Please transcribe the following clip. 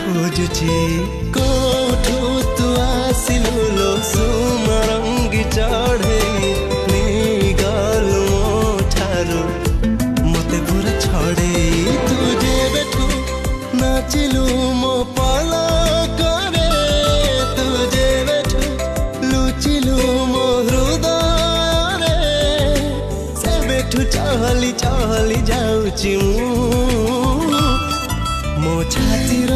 खोजुची कोठू तू आसिलु लो सुमरंगी चढ़े नहीं गलु मो ठारू मते पूरा छड़े तू जे बेठू नाचिलु मो पाला करे तू जे बेठू लुचिलु मो हृदय रे से बेठू चहली चहली जाऊची मो छातीर